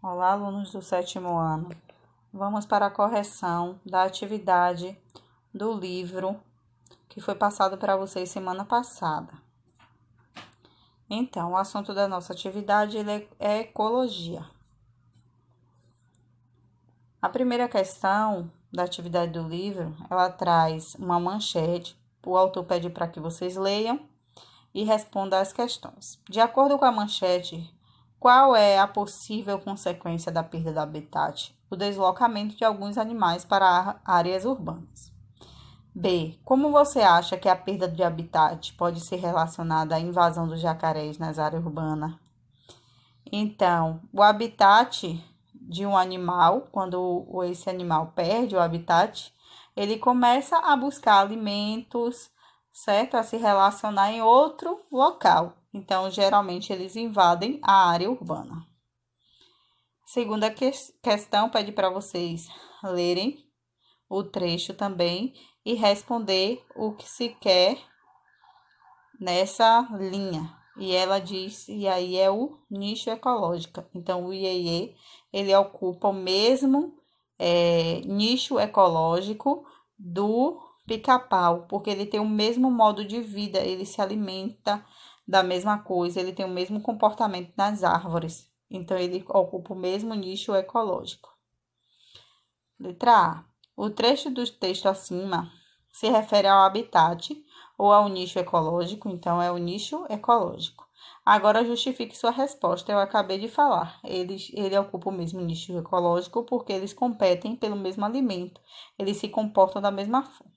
Olá, alunos do sétimo ano. Vamos para a correção da atividade do livro que foi passado para vocês semana passada. Então, o assunto da nossa atividade é ecologia. A primeira questão da atividade do livro, ela traz uma manchete. O autor pede para que vocês leiam e respondam as questões. De acordo com a manchete, qual é a possível consequência da perda do habitat? O deslocamento de alguns animais para áreas urbanas. B. Como você acha que a perda de habitat pode ser relacionada à invasão dos jacarés nas áreas urbanas? Então, o habitat de um animal, quando esse animal perde o habitat, ele começa a buscar alimentos, certo? A se relacionar em outro local. Então, geralmente, eles invadem a área urbana. Segunda questão pede para vocês lerem o trecho também e responder o que se quer nessa linha. E ela diz, e aí é o nicho ecológico. Então, o IEE, ele ocupa o mesmo nicho ecológico do pica-pau, porque ele tem o mesmo modo de vida, ele se alimenta da mesma coisa, ele tem o mesmo comportamento nas árvores. Então, ele ocupa o mesmo nicho ecológico. Letra A. O trecho do texto acima se refere ao habitat ou ao nicho ecológico, então é o nicho ecológico. Agora justifique sua resposta, eu acabei de falar. Ele ocupa o mesmo nicho ecológico porque eles competem pelo mesmo alimento, eles se comportam da mesma forma.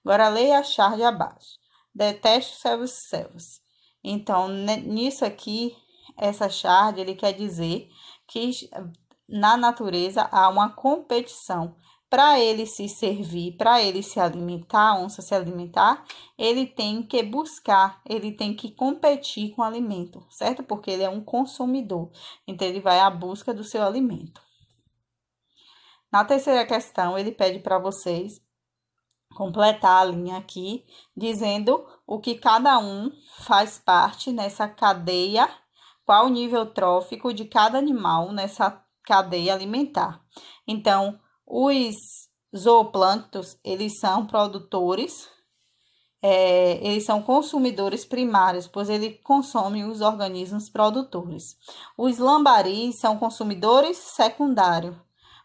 Agora leia a charge abaixo. Detesto servos. Então, nisso aqui, essa charge, ele quer dizer que na natureza há uma competição. Para ele se servir, para ele se alimentar, a onça se alimentar, ele tem que buscar, ele tem que competir com o alimento, certo? Porque ele é um consumidor, então ele vai à busca do seu alimento. Na terceira questão, ele pede para vocês completar a linha aqui, dizendo o que cada um faz parte nessa cadeia, qual o nível trófico de cada animal nessa cadeia alimentar. Então, os zooplânctons, eles são produtores, eles são consumidores primários, pois eles consomem os organismos produtores. Os lambaris são consumidores secundários,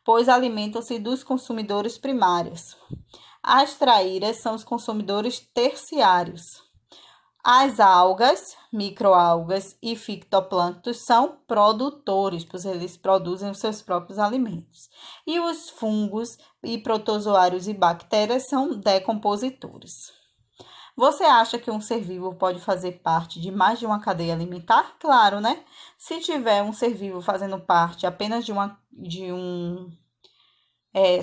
pois alimentam-se dos consumidores primários. As traíras são os consumidores terciários. As algas, microalgas e fitoplânctons são produtores, pois eles produzem os seus próprios alimentos. E os fungos e protozoários e bactérias são decompositores. Você acha que um ser vivo pode fazer parte de mais de uma cadeia alimentar? Claro, né? Se tiver um ser vivo fazendo parte apenas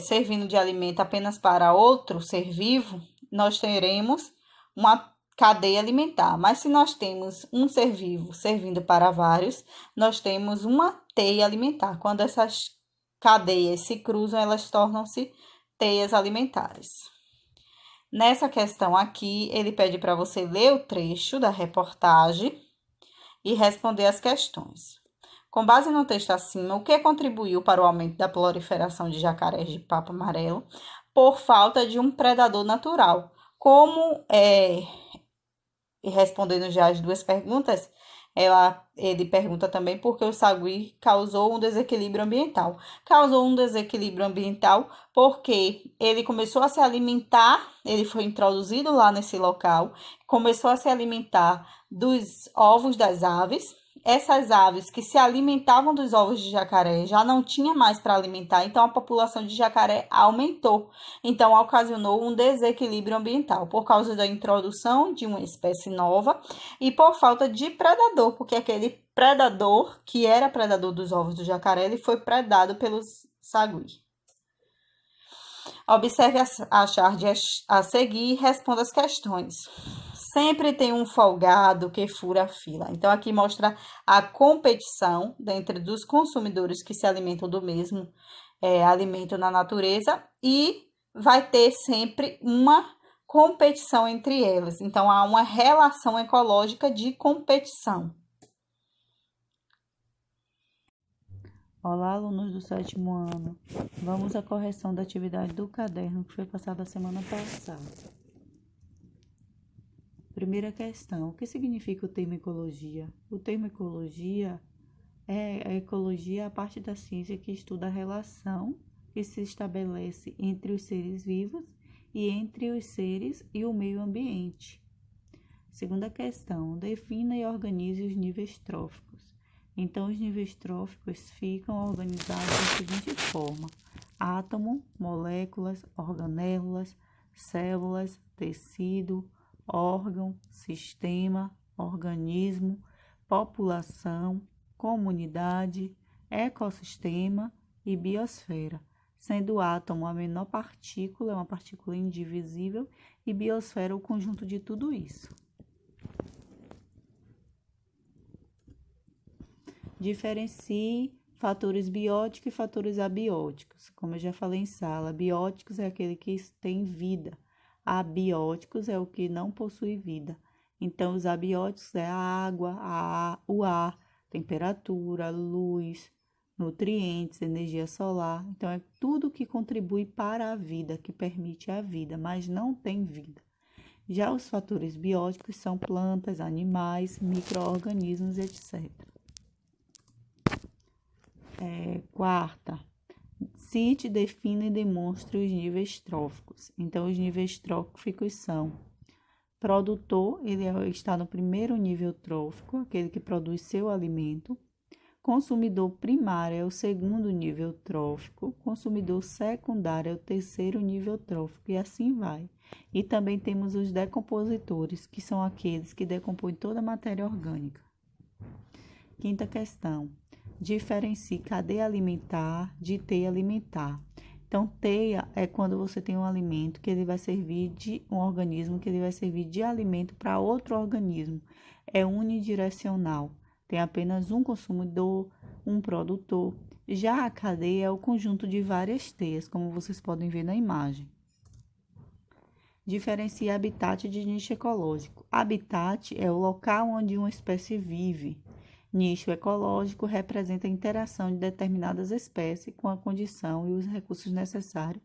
servindo de alimento apenas para outro ser vivo, nós teremos uma cadeia alimentar. Mas se nós temos um ser vivo servindo para vários, nós temos uma teia alimentar. Quando essas cadeias se cruzam, elas tornam-se teias alimentares. Nessa questão aqui, ele pede para você ler o trecho da reportagem e responder as questões. Com base no texto acima, o que contribuiu para o aumento da proliferação de jacarés de papo amarelo por falta de um predador natural? E respondendo já as duas perguntas, ele pergunta também por que o sagui causou um desequilíbrio ambiental. Causou um desequilíbrio ambiental porque ele começou a se alimentar, ele foi introduzido lá nesse local, começou a se alimentar dos ovos das aves. Essas aves que se alimentavam dos ovos de jacaré já não tinha mais para alimentar, então a população de jacaré aumentou. Então, ocasionou um desequilíbrio ambiental por causa da introdução de uma espécie nova e por falta de predador, porque aquele predador, que era predador dos ovos do jacaré, ele foi predado pelos sagui. Observe a charge a seguir e responda as questões. Sempre tem um folgado que fura a fila. Então, aqui mostra a competição dentro dos consumidores que se alimentam do mesmo alimento na natureza e vai ter sempre uma competição entre elas. Então, há uma relação ecológica de competição. Olá, alunos do 7º ano. Vamos à correção da atividade do caderno que foi passada a semana passada. Primeira questão: o que significa o termo ecologia? O termo ecologia a ecologia é a parte da ciência que estuda a relação que se estabelece entre os seres vivos e entre os seres e o meio ambiente. Segunda questão: defina e organize os níveis tróficos. Então, os níveis tróficos ficam organizados da seguinte forma: átomo, moléculas, organélulas, células, tecido, órgão, sistema, organismo, população, comunidade, ecossistema e biosfera, sendo o átomo a menor partícula, é uma partícula indivisível, e biosfera o conjunto de tudo isso. Diferencie fatores bióticos e fatores abióticos. Como eu já falei em sala, bióticos é aquele que tem vida, abióticos é o que não possui vida. Então, os abióticos é a água, o ar, temperatura, luz, nutrientes, energia solar. Então, é tudo que contribui para a vida, que permite a vida, mas não tem vida. Já os fatores bióticos são plantas, animais, micro-organismos, etc. Quarta, cite, defina e demonstre os níveis tróficos. Então, os níveis tróficos são: produtor, ele está no primeiro nível trófico, aquele que produz seu alimento. Consumidor primário é o segundo nível trófico. Consumidor secundário é o terceiro nível trófico, e assim vai. E também temos os decompositores, que são aqueles que decompõem toda a matéria orgânica. Quinta questão: diferencie cadeia alimentar de teia alimentar. Então, teia é quando você tem um alimento que ele vai servir de um organismo que ele vai servir de alimento para outro organismo. É unidirecional. Tem apenas um consumidor, um produtor. Já a cadeia é o conjunto de várias teias, como vocês podem ver na imagem. Diferencia habitat de nicho ecológico. Habitat é o local onde uma espécie vive. Nicho ecológico representa a interação de determinadas espécies com a condição e os recursos necessários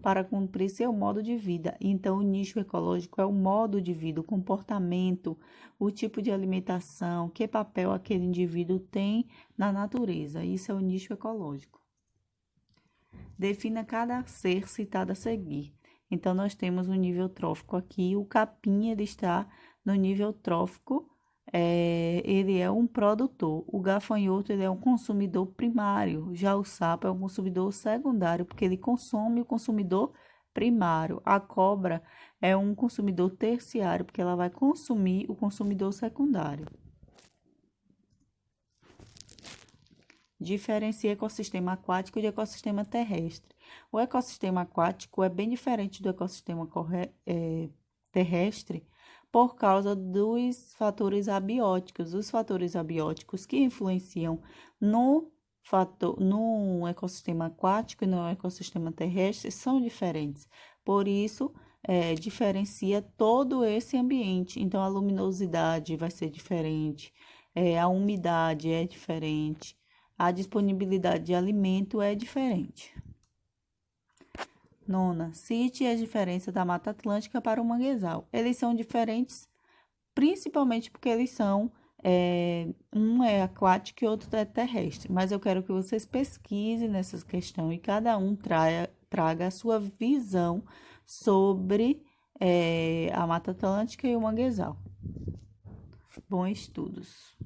para cumprir seu modo de vida. Então, o nicho ecológico é o modo de vida, o comportamento, o tipo de alimentação, que papel aquele indivíduo tem na natureza. Isso é o nicho ecológico. Defina cada ser citado a seguir. Então, nós temos o nível trófico aqui. O capim, ele está no nível trófico. Ele é um produtor. O gafanhoto, ele é um consumidor primário. Já o sapo é um consumidor secundário, porque ele consome o consumidor primário. A cobra é um consumidor terciário, porque ela vai consumir o consumidor secundário. Diferencia ecossistema aquático de ecossistema terrestre. O ecossistema aquático é bem diferente do ecossistema terrestre, por causa dos fatores abióticos. Os fatores abióticos que influenciam no ecossistema aquático e no ecossistema terrestre são diferentes. Por isso, diferencia todo esse ambiente. Então, a luminosidade vai ser diferente, a umidade é diferente, a disponibilidade de alimento é diferente. Nona, cite a diferença da Mata Atlântica para o manguezal. Eles são diferentes, principalmente porque eles são, um é aquático e outro é terrestre. Mas eu quero que vocês pesquisem nessas questões e cada um traga a sua visão sobre a Mata Atlântica e o manguezal. Bons estudos.